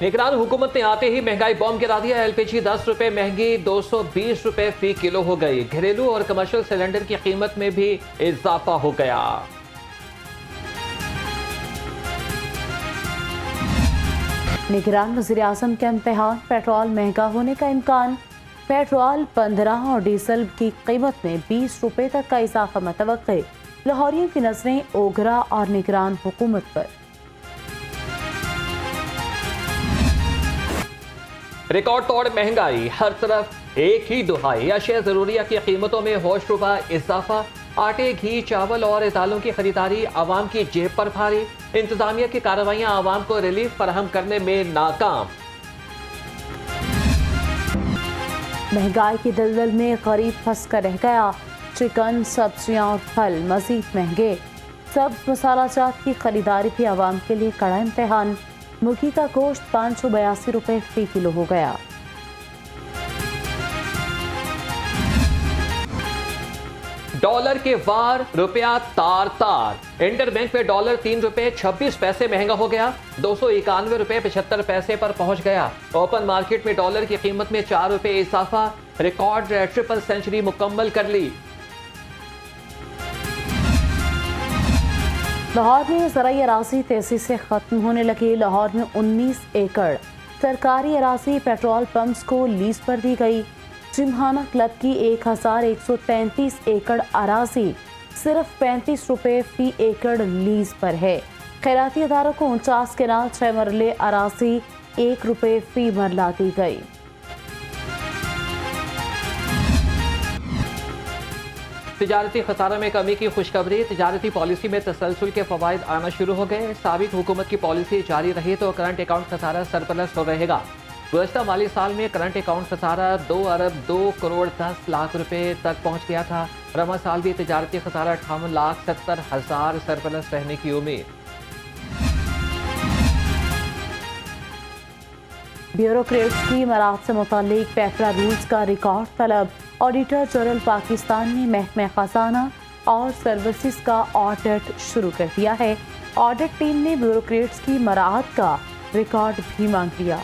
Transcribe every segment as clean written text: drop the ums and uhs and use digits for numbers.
निगरान हुकूमत ने आते ही महंगाई बॉम्ब गिरा दिया। एलपीजी 10 रुपए महंगी 220 रुपए फी किलो हो गई। घरेलू और कमर्शियल सिलेंडर की कीमत में भी इजाफा हो गया। निगरान वज़ीर-ए-आज़म का इम्तिहान, पेट्रोल महंगा होने का इम्कान। पेट्रोल 15 और डीजल की कीमत में 20 रुपए तक का इजाफा मुतवक्के। लाहौरियों की नजरें ओगरा और निगरान हुकूमत पर। रिकॉर्ड तोड़ महंगाई, हर तरफ एक ही दुहाई। अशिया जरूरिया की कीमतों में होशरुबा इजाफा। आटे, घी, चावल और दालों की खरीदारी आवाम की जेब पर भारी। इंतजामिया की कार्रवाइयां आवाम को रिलीफ फराहम करने में नाकाम। महंगाई की दलदल में गरीब फंस कर रह गया। चिकन, सब्जियां और फल मजीद महंगे। सब्ज मसाला जात की खरीदारी भी आवाम के लिए कड़ा इम्तिहान। मुर्गी का गोश्त 582 रुपए फी किलो हो गया। डॉलर के वार, रुपया तार तार। इंटरबैंक में डॉलर 3 रुपए 26 पैसे महंगा हो गया। 291 रुपए 75 पैसे पर पहुंच गया। ओपन मार्केट में डॉलर की कीमत में 4 रुपए इजाफा। रिकॉर्ड ट्रिपल सेंचुरी मुकम्मल कर ली। लाहौर में ज़राई अराज़ी तेजी से खत्म होने लगी। लाहौर में 19 एकड़ सरकारी अराज़ी पेट्रोल पंप्स को लीज पर दी गई। जिमखाना क्लब की 1133 एकड़ अराज़ी सिर्फ 35 रुपए फी एकड़ लीज पर है। खैराती इदारों को 49 केनाल 6 मरले अराज़ी 1 रुपए फी मरला दी गई। तिजारती खसारा में कमी की खुशखबरी। तिजारती पॉलिसी में तसलसल के फवायद आना शुरू हो गए। साबिक हुकूमत की पॉलिसी जारी रही तो करंट अकाउंट खसारा सरप्लस हो रहेगा। गुज़श्ता माली साल में करंट अकाउंट खसारा 2 अरब 2 करोड़ 10 लाख रुपए तक पहुंच गया था। रमा साल भी तिजारती खसारा 58,70,000 सरप्लस रहने की उम्मीद। ब्यूरोक्रेट्स की मराहत से मुतालिक पेपरा रूल्स का रिकॉर्ड तलब। ऑडिटर जनरल पाकिस्तान ने महकमा खजाना और सर्विसेज का ऑडिट शुरू कर दिया है। ऑडिट टीम ने ब्यूरोक्रेट्स की मराहत का रिकॉर्ड भी मांग लिया।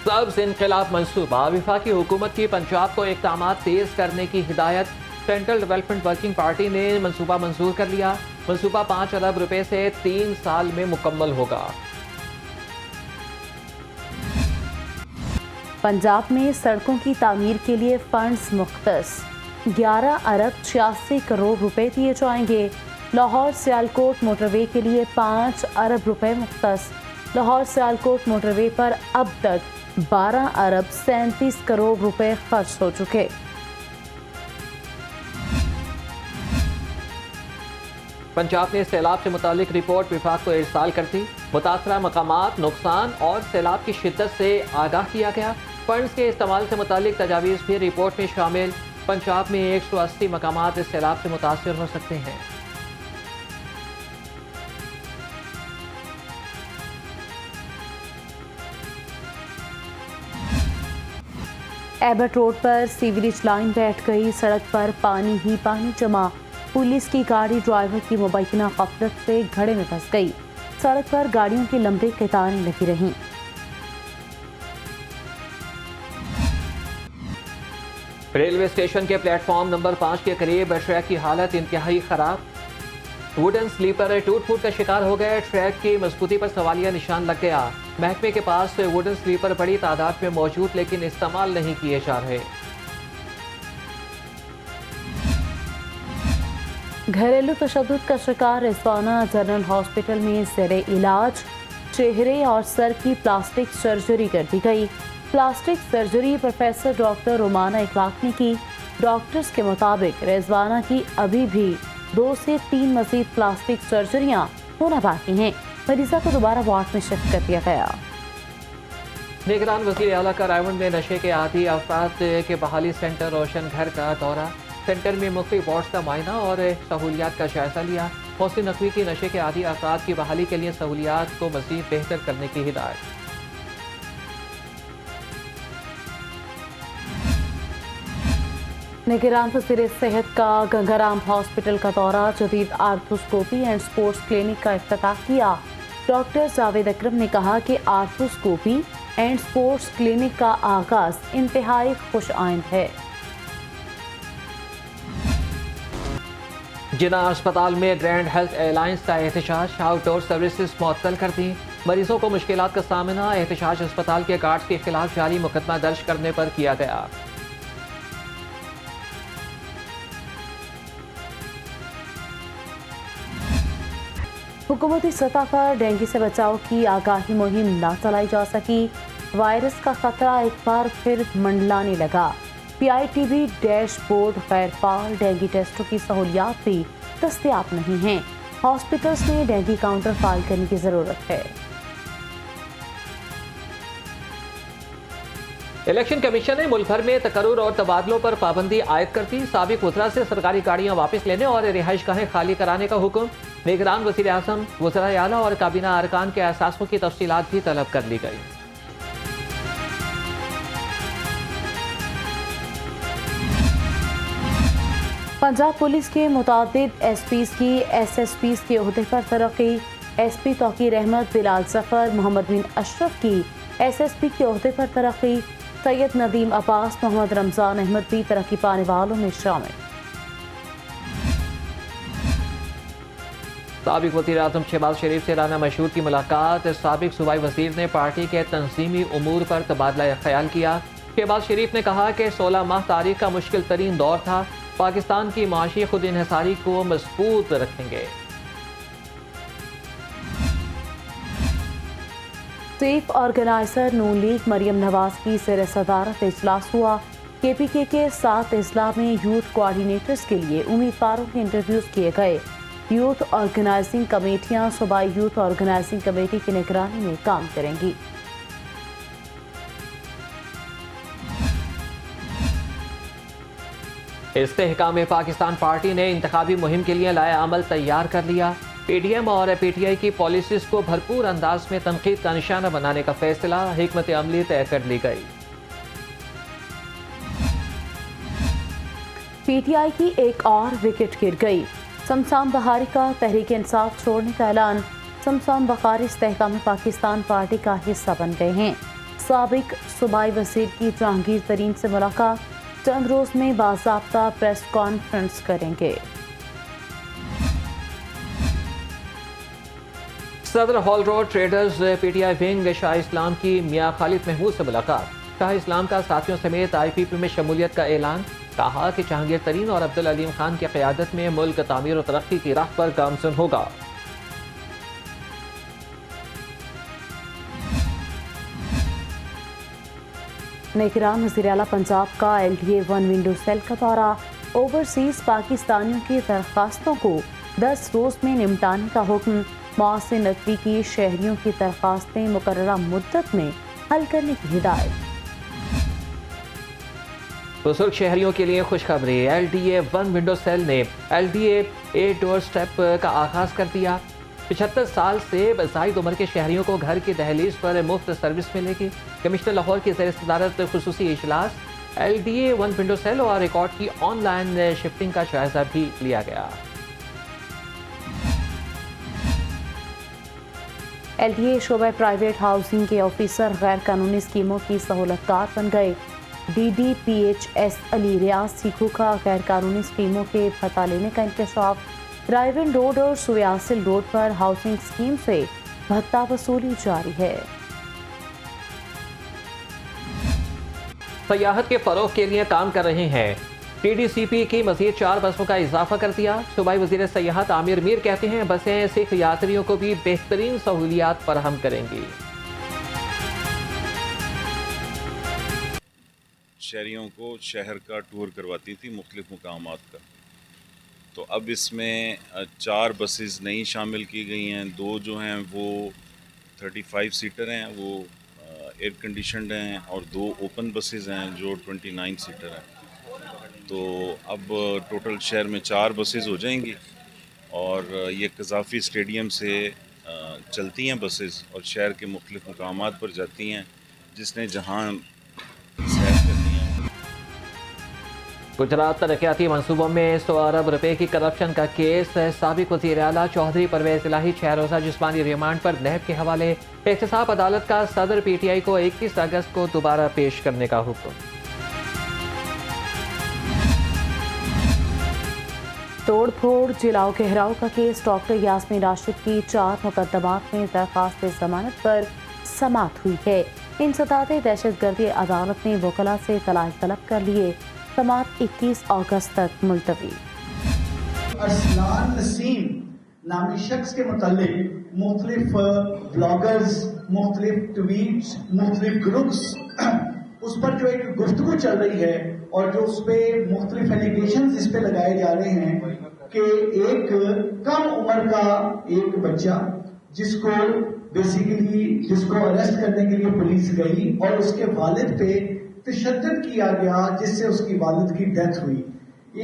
सब्ज इनकलाब मंसूबा। वफाकी हुकूमत की पंजाब को इक़दाम तेज करने की हिदायत। सेंट्रल डेवलपमेंट वर्किंग पार्टी ने मंसूबा मंजूर कर लिया। मंसूबा 5 अरब रुपए से 3 साल में मुकम्मल होगा। पंजाब में सड़कों की तामीर के लिए फंड्स मुख्तस। 11 अरब 86 करोड़ रुपए दिए जाएंगे। लाहौर सियालकोट मोटरवे के लिए 5 अरब रुपए मुख्तस। लाहौर सियालकोट मोटरवे पर अब तक 12 अरब 37 करोड़ रुपए खर्च हो चुके। पंजाब ने सैलाब से मुतालिक रिपोर्ट विभाग को इरसाल कर दी। मुतासरा मकामात, नुकसान और सैलाब की शिद्दत से आगाह किया गया। फंड्स के इस्तेमाल से मुतालिक तजावीज़ भी रिपोर्ट में शामिल। पंजाब में 180 मकामात इस सैलाब से मुतासर हो सकते हैं। एबट रोड पर सीवरेज लाइन बैठ गई। सड़क पर पानी ही पानी जमा। पुलिस की गाड़ी ड्राइवर की मुबैना गफलत से घड़े में फंस गई। सड़क पर गाड़ियों की लंबी कतारें लगी रहीं। रेलवे स्टेशन के प्लेटफॉर्म नंबर 5 के करीब ट्रैक की हालत इंतहाई खराब। वुडन स्लीपर टूट फूट का शिकार हो गए। ट्रैक की मजबूती पर सवालिया निशान लग गया। महकमे के पास वुडन स्लीपर बड़ी तादाद में मौजूद लेकिन इस्तेमाल नहीं किए जा रहे। घरेलू तशद्दुद का शिकार रिजवाना जनरल हॉस्पिटल में ज़ेरे इलाज। चेहरे और सर की प्लास्टिक सर्जरी कर दी गई। Plastic surgery professor doctor Romana Ikhlaq ने की। डॉक्टर्स के मुताबिक रिजवाना की अभी भी 2 से 3 मजीद प्लास्टिक सर्जरियां होना बाकी हैं। मरीजा को दोबारा वार्ड में शिफ्ट कर दिया गया। निगरान वज़ीर आला का रायवंड में नशे के आदी अफराद के बहाली सेंटर रोशन घर का दौरा। सेंटर में मुख्तलिफ वार्ड्स का मायना और सहूलियात का जायजा लिया। मोहसिन नकवी की नशे के आदी अफराद की बहाली के लिए सहूलियात को मज़ीद बेहतर करने की हिदायत। निगरान वज़ीर सेहत का गंगाराम हॉस्पिटल का दौरा। जदीद आर्थोस्कोपी एंड स्पोर्ट्स क्लिनिक का इफ्तिताह किया। डॉक्टर जावेद अकरम ने कहा कि आर्थ्रोस्कोपी एंड स्पोर्ट्स क्लिनिक का आगाज इंतहाई खुश आइंद है। जिना अस्पताल में ग्रैंड हेल्थ एलायंस का एहतजाज, आउटडोर सर्विसेज मुअत्तल कर दी। मरीजों को मुश्किलात का सामना, एहतजाज अस्पताल के गार्ड्स के खिलाफ जारी मुकदमा दर्ज करने पर किया गया। हुकूमती सतह पर डेंगू से बचाव की आगाही मुहिम न चलाई जा सकी। वायरस का खतरा एक बार फिर मंडलाने लगा। PITB डैशबोर्ड गैरफाल, डेंगू टेस्टों की सहूलियात भी दस्तयाब नहीं हैं। हॉस्पिटल्स में डेंगू काउंटर फाइल करने की जरूरत है। इलेक्शन कमीशन ने मुल्क भर में तकर्रुर और तबादलों पर पाबंदी आयद कर दी। साबिक वज़रा से सरकारी गाड़ियां वापस लेने और रिहाइश गाहें खाली कराने का हुक्म। निगरान वज़ीर आज़म, वज़राए आला और काबीना अरकान के असासों की तफसीलात भी तलब कर ली गई। पंजाब पुलिस के मुतादिद SPs की SSPs के ओहदे पर तरक्की। SP तौकीर अहमद, बिलाल जफर, मोहम्मद बिन अशरफ की SSP के ओहदे पर तरक्की। सैयद नदीम अब्बास, मोहम्मद रमजान अहमद भी तरक्की पाने वालों में शामिल। साबिक वज़ीर आज़म शहबाज शरीफ से राना मशहूर की मुलाकात। साबिक सूबाई वज़ीर ने पार्टी के तंजीमी उमूर पर तबादला ख्याल किया। शहबाज शरीफ ने कहा कि 16 माह तारीख का मुश्किल तरीन दौर था। पाकिस्तान की माशी खुद इन्हिसारी को मजबूत रखेंगे। चीफ ऑर्गेनाइजर नून लीग मरियम नवाज की ज़ेर सदारत इजलास हुआ। KPK के 7 अजला में यूथ कोऑर्डिनेटर्स के लिए उम्मीदवारों के इंटरव्यूज किए गए। यूथ ऑर्गेनाइजिंग कमेटियां सूबाई यूथ ऑर्गेनाइजिंग कमेटी की निगरानी में काम करेंगी। इस्तेहकाम पाकिस्तान पार्टी ने इंतखाबी मुहिम के लिए लाया अमल तैयार कर लिया। PDM और PTI की पॉलिसीज को भरपूर अंदाज में तनकीद का निशाना बनाने का फैसला, हिकमत अमली तय कर ली गई। PTI की एक और विकेट गिर गई। शमशान बहारी का तहरीक इंसाफ छोड़ने का ऐलान। शमशान बहारी इस्तेहकाम पाकिस्तान पार्टी का हिस्सा बन गए हैं। साबिक सूबाई वज़ीर की जहांगीर तरीन से मुलाकात, चंद रोज में बाज़ाब्ता प्रेस कॉन्फ्रेंस करेंगे। सदर hall road traders PTI wing Shah Islam की मियां खालिद महमूद से मुलाकात। शाह इस्लाम का साथियों समेत IPP में शमूलियत का ऐलान। कहा कि जहांगीर तरीन और अब्दुल अलीम खान की क़यादत में मुल्क तामीर और तरक्की की राह पर गामज़न होगा। निगरान वज़ीर आला पंजाब का LDA 1 विंडो सेल का दौरा। ओवरसीज पाकिस्तानियों की दरख्वास्तों को 10 रोज में निपटाने का हुक्म। मौसिन नकवी की शहरियों की दरख्वास्तें मुकर्ररा मुद्दत में हल करने की हिदायत। बुजुर्ग शहरियों के लिए खुशखबरी। LDA 1 विंडो सेल ने LDA 8 डोर स्टेप का आगाज कर दिया। 75 साल से ज़ायद उम्र के शहरियों को घर की दहलीज पर मुफ्त सर्विस मिलेगी। कमिश्नर लाहौर की ज़ेर सदारत खुसूसी इजलास। LDA 1 विंडो सेल और रिकॉर्ड की ऑनलाइन शिफ्टिंग का जायजा भी लिया गया। LDA शोबा प्राइवेट हाउसिंग के ऑफिसर गैर कानूनी स्कीमों की सहूलतकार बन गए। DDPHS अली रियाज सीखू का गैर कानूनी स्कीमों के पता लेने का इंकशाफ। रायवन रोड और सुयासिल रोड पर हाउसिंग स्कीम से भत्ता वसूली जारी है। सयाहत के फरोग के लिए काम कर रहे हैं। TDCP की मजीद 4 बसों का इजाफा कर दिया। सूबाई वजीर सयाहत आमिर मीर कहते हैं बसें सिख यात्रियों को भी बेहतरीन सहूलियात फराहम करेंगी। शहरियों को शहर का टूर करवाती थी मुख्तलिफ मकामात का, तो अब इसमें 4 बसेस नई शामिल की गई हैं। 2 जो हैं वो 35 सीटर हैं, वो एयर कंडीशनड हैं, और 2 ओपन बसेस हैं जो 29 सीटर हैं। तो अब टोटल शहर में 4 बसेस हो जाएंगी, और ये कज़ाफ़ी स्टेडियम से चलती हैं बसेस और शहर के मुख्तलिफ मकामात पर जाती हैं, जिसने जहाँ सैर करनी है। गुजरात तरक्याती मंसूबों में 100 अरब रुपए की करप्शन का केस। साबिक वज़ीर आला चौधरी परवेज इलाही 6 रोज़ा जिस्मानी रिमांड पर नैब के हवाले। एहतसाब अदालत का सदर PTI को 21 अगस्त को दोबारा पेश करने का हुक्म। तोड़ फोड़ जिलाओ घेराव का केस। डॉक्टर यास्मीन राशिद की 4 मुकदमात में दरख्वास्त जमानत पर समाअत हुई है। इन सताते दहशतगर्दी अदालत ने वकला से तलाक तलब कर लिए। समाअत 21 अगस्त तक मुलतवी। अरसलान नसीम नामी शख्स के मुतालिक मुख्तलिफ ब्लॉगर्स, मुख्तलिफ ट्वीट्स, मुख्तलिफ ग्रुप्स उस पर जो एक गुफ्तगू चल रही है और जो उस पर मुख्तलिफ एलिगेशंस इस पे लगाए जा रहे हैं कि एक कम उम्र का एक बच्चा जिसको अरेस्ट करने के लिए पुलिस गई और उसके वालिद पे तशद्दुद किया गया जिससे उसकी वालिद की डेथ हुई।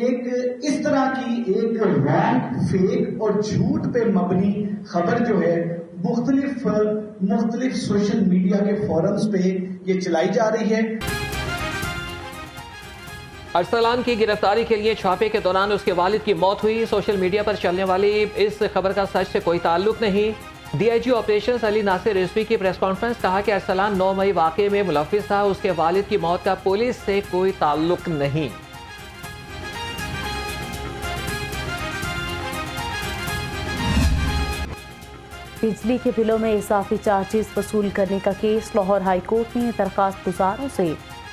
एक इस तरह की एक रॉन्ग, फेक और झूठ पे मबनी खबर जो है मुख्तलिफ सोशल मीडिया के फोरम्स पे ये चलाई जा रही है। अरसलान की गिरफ्तारी के लिए छापे के दौरान उसके वालिद की मौत हुई। सोशल मीडिया पर चलने वाली इस खबर का सच से कोई ताल्लुक नहीं। DIG ऑपरेशंस अली नासिर रिजवी की प्रेस कॉन्फ्रेंस। कहा कि अरसलान 9 मई वाक़े में मुलव्विस था। उसके वालिद की मौत का पुलिस से कोई ताल्लुक नहीं। बिजली के बिलों में इजाफी चार्जेस वसूल करने का केस। लाहौर हाई कोर्ट ने दरखास्त गुजारों से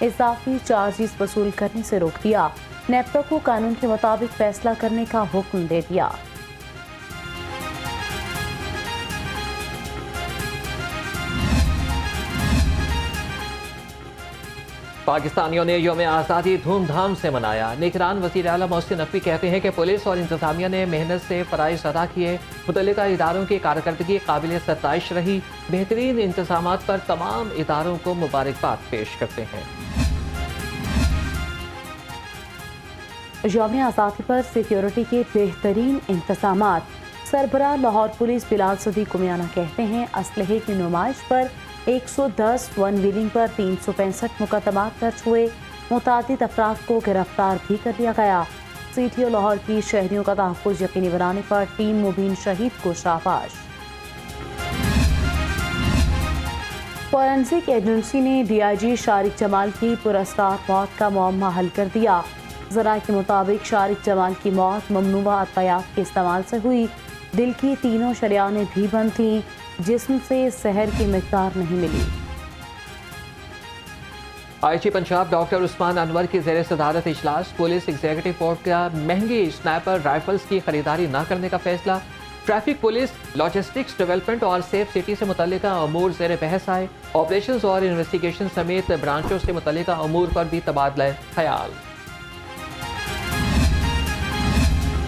इजाफी चार्जेस वसूल करने से रोक दिया। नेपटो को कानून के मुताबिक फैसला करने का हुक्म दे दिया। पाकिस्तानियों ने यौम आज़ादी धूमधाम से मनाया। निगरान वज़ीर आला मोहसिन नकवी कहते हैं कि पुलिस और इंतजामिया ने मेहनत से फ़राइज़ अदा किए। मुतल्लिका इदारों की कारकर्दगी काबिल सताइश रही। बेहतरीन इंतजामात पर तमाम इदारों को मुबारकबाद पेश करते हैं। यौम आज़ादी पर सिक्योरिटी के बेहतरीन इंतजामात। सरबराह लाहौर पुलिस बिलाल सदीक कुमियाना कहते हैं असलहे की नुमाइश पर 110, वन व्हीलिंग पर 365 मुकदमात दर्ज हुए। मुतादिद अफराद को गिरफ्तार भी कर लिया गया। CTO लाहौर की शहरियों का तहफ़्फ़ुज़ यकीनी बनाने पर टीम मुबीन शहीद को शाबाश। फॉरेंसिक एजेंसी ने DIG शारिक जमाल की पुरस्कार मौत का मुअम्मा हल कर दिया। ज़राए के मुताबिक शारिक जमाल की मौत ममनुआ अद्वियात के इस्तेमाल से हुई। दिल की तीनों शरियानें भी बंद थीं। जिस्म से सहर की मिक़दार नहीं मिली। IG पंजाब डॉक्टर उस्मान अनवर की ज़ेर सदारत इजलास। पुलिस एग्जीक्यूटिव बोर्ड का महंगी स्नैपर राइफल्स की खरीदारी न करने का फैसला। ट्रैफिक पुलिस, लॉजिस्टिक्स डेवलपमेंट और सेफ सिटी से मुतल्लिका अमूर ज़ेर बहस आए। ऑपरेशंस और इन्वेस्टिगेशन समेत ब्रांचों से मुतल्लिका अमूर पर भी तबादला ख्याल।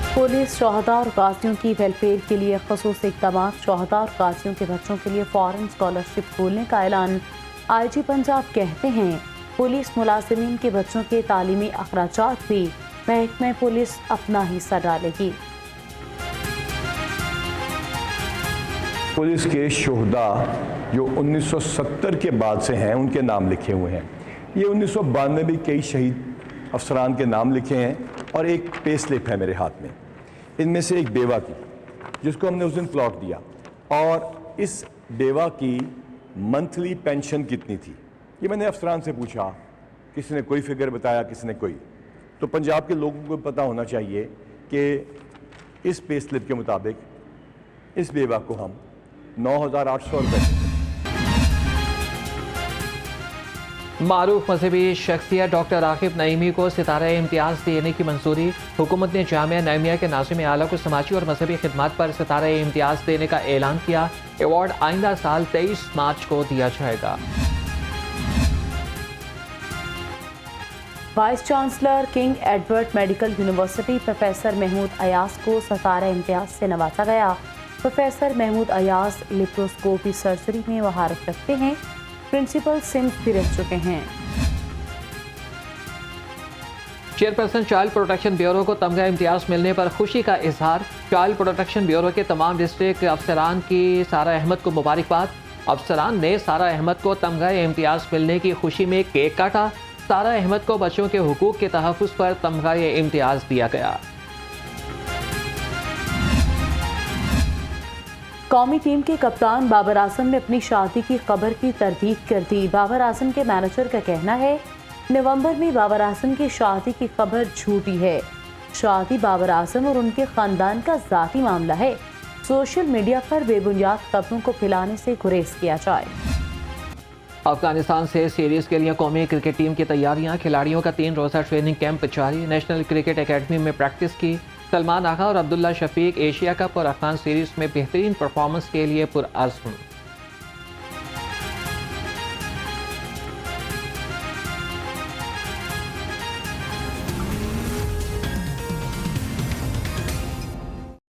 पुलिस शहदा और गाजियों की वेलफेयर के लिए ख़ुसूस इक़दाम। शहदा और गाजियों के बच्चों के लिए फ़ॉरेन स्कॉलरशिप खोलने का ऐलान। IG पंजाब कहते हैं पुलिस मुलाजिमीन के बच्चों के तालीमी अखराजात भी महकमे पुलिस अपना हिस्सा डालेगी। पुलिस के शहदा जो 1970 के बाद से हैं उनके नाम लिखे हुए हैं। ये 1992 में कई शहीद अफसरान के नाम लिखे हैं और एक पे स्लिप है मेरे हाथ में। इनमें से एक बेवा की जिसको हमने उस दिन प्लॉट दिया और इस बेवा की मंथली पेंशन कितनी थी ये मैंने अफसरान से पूछा। किसी ने कोई फिगर बताया, किसी ने कोई। तो पंजाब के लोगों को पता होना चाहिए कि इस पे स्लिप के मुताबिक इस बेवा को हम 9,800 रुपये। मारूफ मजहबी शख्सियत डॉक्टर आकिब नईमी को सितारा इम्तियाज़ देने की मंजूरी। हुकूमत ने जामिया नईमिया के नाज़िम आला को समाजी और मजहबी खिदमत पर सितारा इम्तियाज़ देने का ऐलान किया। अवार्ड आइंदा साल 23 मार्च को दिया जाएगा। Vice chancellor King Edward medical university professor Mahmood Ayaz को सितारा इम्तियाज़ से नवाजा गया। Professor Mahmood Ayaz laparoscopy surgery में महारत रखते हैं। प्रिंसिपल सिंध भी रह चुके हैं। चेयरपर्सन चाइल्ड प्रोटेक्शन ब्यूरो को तमगा इम्तियाज़ मिलने पर खुशी का इजहार। चाइल्ड प्रोटेक्शन ब्यूरो के तमाम डिस्ट्रिक्ट अफसरान की सारा अहमद को मुबारकबाद। अफसरान ने सारा अहमद को तमगा इम्तियाज़ मिलने की खुशी में केक काटा। سارہ احمد کو بچوں کے حقوق کے تحفظ پر تمغہ امتیاز دیا گیا۔ قومی ٹیم کے کپتان بابر اعظم نے اپنی شادی کی خبر کی تردید کر دی۔ بابر اعظم کے مینیجر کا کہنا ہے نومبر میں بابر اعظم کی شادی کی خبر جھوٹی ہے۔ شادی بابر اعظم اور ان کے خاندان کا ذاتی معاملہ ہے۔ سوشل میڈیا پر بے بنیاد خبروں کو پھیلانے سے گریز کیا جائے۔ افغانستان سے سیریز کے لیے قومی کرکٹ ٹیم کی تیاریاں، کھلاڑیوں کا 3 روزہ ٹریننگ کیمپ جاری۔ نیشنل کرکٹ اکیڈمی میں پریکٹس کی۔ سلمان آغا اور عبداللہ شفیق ایشیا کپ اور افغان سیریز میں بہترین پرفارمنس کے لیے پرعزم۔